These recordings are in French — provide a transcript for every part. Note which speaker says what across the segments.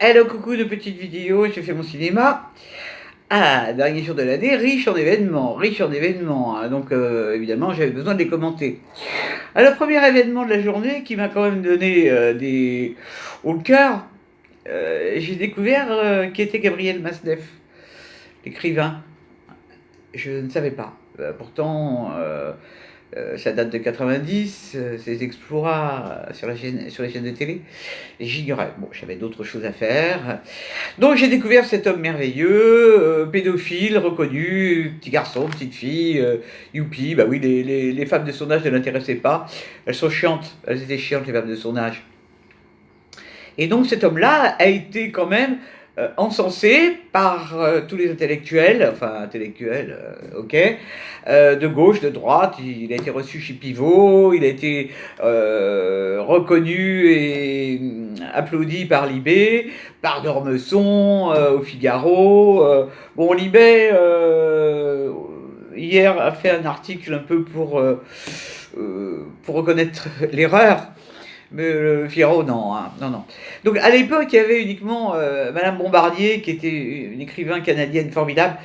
Speaker 1: Hello, coucou de petites vidéos, j'ai fait mon cinéma. Ah, dernier jour de l'année, riche en événements, hein. Donc évidemment j'avais besoin de les commenter. Alors, le premier événement de la journée qui m'a quand même donné des au cœur, j'ai découvert qui était Gabriel Masneff, l'écrivain. Je ne savais pas. Pourtant, ça date de 90, ses exploits sur les chaînes de télé, et j'ignorais. Bon, j'avais d'autres choses à faire. Donc j'ai découvert cet homme merveilleux, pédophile, reconnu, petit garçon, petite fille, youpi. Bah oui, les femmes de son âge ne l'intéressaient pas. Elles sont chiantes, elles étaient chiantes, les femmes de son âge. Et donc cet homme-là a été quand même encensé par tous les intellectuels, enfin intellectuels, ok, de gauche, de droite. Il a été reçu chez Pivot, il a été reconnu et applaudi par Libé, par Dormesson, au Figaro. Bon, Libé, hier, a fait un article un peu pour reconnaître l'erreur. Mais le Figaro, non, hein, non, non. Donc à l'époque, il y avait uniquement Madame Bombardier, qui était une écrivain canadienne formidable,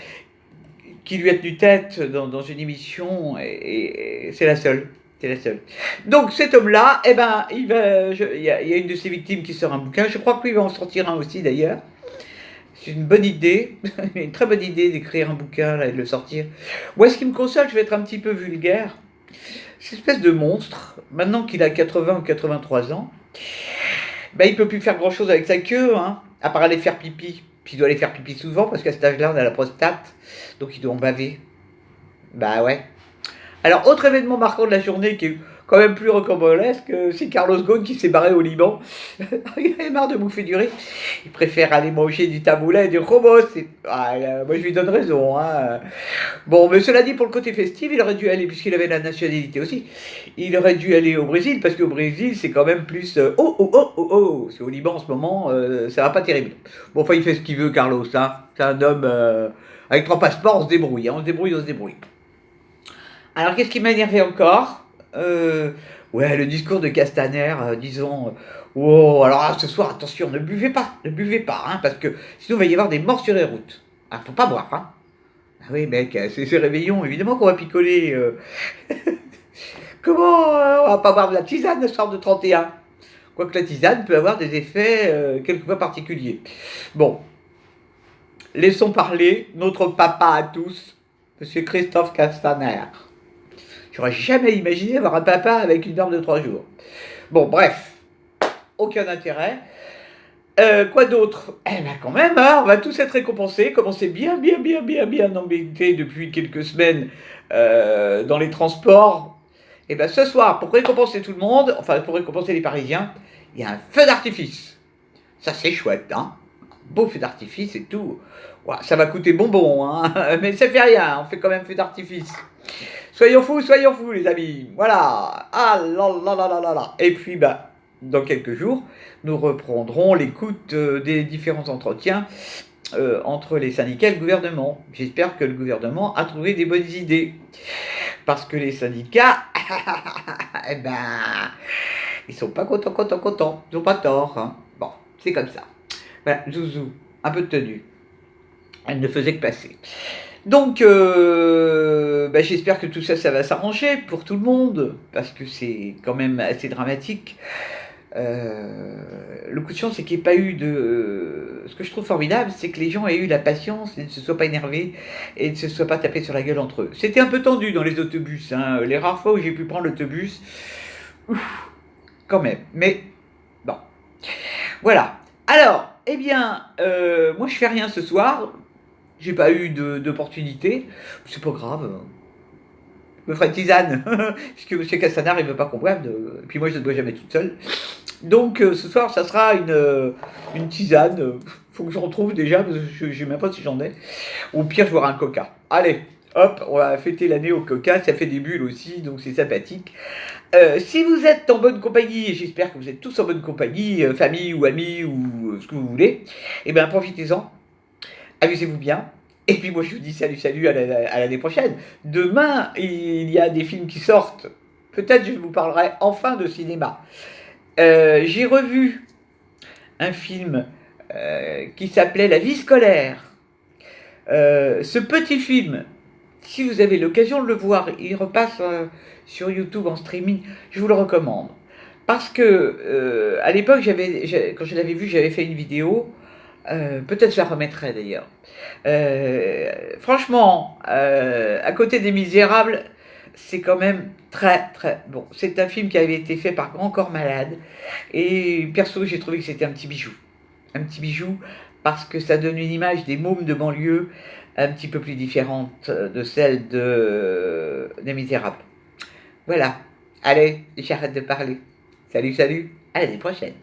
Speaker 1: qui lui a tenu tête dans une émission, et c'est la seule. C'est la seule. Donc cet homme-là, eh ben, il y a une de ses victimes qui sort un bouquin. Je crois que lui va en sortir un aussi d'ailleurs. C'est une bonne idée, une très bonne idée d'écrire un bouquin là, et de le sortir. Moi, ce qui me console, je vais être un petit peu vulgaire. Cette espèce de monstre, maintenant qu'il a 80 ou 83 ans, ben, il ne peut plus faire grand chose avec sa queue, hein, à part aller faire pipi. Puis il doit aller faire pipi souvent parce qu'à cet âge-là, on a la prostate, donc il doit en baver. Bah ouais. Alors, autre événement marquant de la journée qui est quand même plus rocambolesque, c'est Carlos Ghosn qui s'est barré au Liban. Il avait marre de bouffer du riz. Il préfère aller manger du tabouleh et du hummus. Moi, je lui donne raison, hein. Bon, mais cela dit, pour le côté festif, il aurait dû aller, puisqu'il avait la nationalité aussi, il aurait dû aller au Brésil, parce qu'au Brésil, c'est quand même plus Parce qu'au Liban, en ce moment, ça va pas terrible. Bon, enfin, il fait ce qu'il veut, Carlos, hein. C'est un homme avec 3 passeports, on se débrouille, hein. On se débrouille, on se débrouille. Alors, qu'est-ce qui m'a énervé encore Ouais, le discours de Castaner, disons, oh, alors ce soir, attention, ne buvez pas, hein, parce que sinon il va y avoir des morts sur les routes. Ah, faut pas boire, hein. Ah oui, mec, c'est réveillon, évidemment qu'on va picoler. Comment on va pas boire de la tisane le soir de 31? Quoique la tisane peut avoir des effets quelquefois particuliers. Bon, laissons parler notre papa à tous, monsieur Christophe Castaner. J'aurais jamais imaginé avoir un papa avec une barbe de 3 jours. Bon, bref, aucun intérêt. Quoi d'autre? Eh ben quand même, hein, on va tous être récompensés, comme on s'est bien embêté depuis quelques semaines dans les transports. Et ben ce soir, pour récompenser tout le monde, enfin pour récompenser les Parisiens, il y a un feu d'artifice. Ça c'est chouette, hein. Beau feu d'artifice et tout. Ouais, ça va coûter bonbon, hein, mais ça fait rien, on fait quand même feu d'artifice. Soyons fous, les amis. Voilà. Ah là là là là là là. Et puis, bah, dans quelques jours, nous reprendrons l'écoute des différents entretiens entre les syndicats et le gouvernement. J'espère que le gouvernement a trouvé des bonnes idées. Parce que les syndicats, eh ben, ils sont pas contents. Ils n'ont pas tort, hein. Bon, c'est comme ça. Voilà, Zouzou, un peu de tenue. Elle ne faisait que passer. Donc, bah, j'espère que tout ça, ça va s'arranger pour tout le monde, parce que c'est quand même assez dramatique. Le coup de chance, c'est qu'il n'y ait pas eu de... Ce que je trouve formidable, c'est que les gens aient eu la patience et ne se soient pas énervés et ne se soient pas tapés sur la gueule entre eux. C'était un peu tendu dans les autobus, hein. Les rares fois où j'ai pu prendre l'autobus, quand même. Mais, bon. Voilà. Alors, eh bien, moi je fais rien ce soir. J'ai pas eu d'opportunité. C'est pas grave. Je me ferai une tisane. Puisque M. Castaner, il veut pas qu'on boive. Et puis moi, je ne bois jamais toute seule. Donc ce soir, ça sera une tisane. Faut que je retrouve déjà, parce que je ne sais même pas si j'en ai. Au pire, je boirai un coca. Allez, hop, on va fêter l'année au coca. Ça fait des bulles aussi, donc c'est sympathique. Si vous êtes en bonne compagnie, et j'espère que vous êtes tous en bonne compagnie, famille ou amis ou ce que vous voulez, eh bien profitez-en. Amusez-vous bien. Et puis moi je vous dis salut à l'année prochaine. Demain, il y a des films qui sortent. Peut-être je vous parlerai enfin de cinéma. J'ai revu un film qui s'appelait La vie scolaire. Ce petit film, si vous avez l'occasion de le voir, il repasse sur YouTube en streaming, je vous le recommande. Parce que à l'époque, quand je l'avais vu, j'avais fait une vidéo. Peut-être je la remettrai d'ailleurs. Franchement, à côté des Misérables, c'est quand même très très bon. C'est un film qui avait été fait par Grand Corps Malade. Et perso, j'ai trouvé que c'était un petit bijou. Un petit bijou parce que ça donne une image des mômes de banlieue un petit peu plus différente de celle des Misérables. Voilà. Allez, j'arrête de parler. Salut, salut. À l'année prochaine.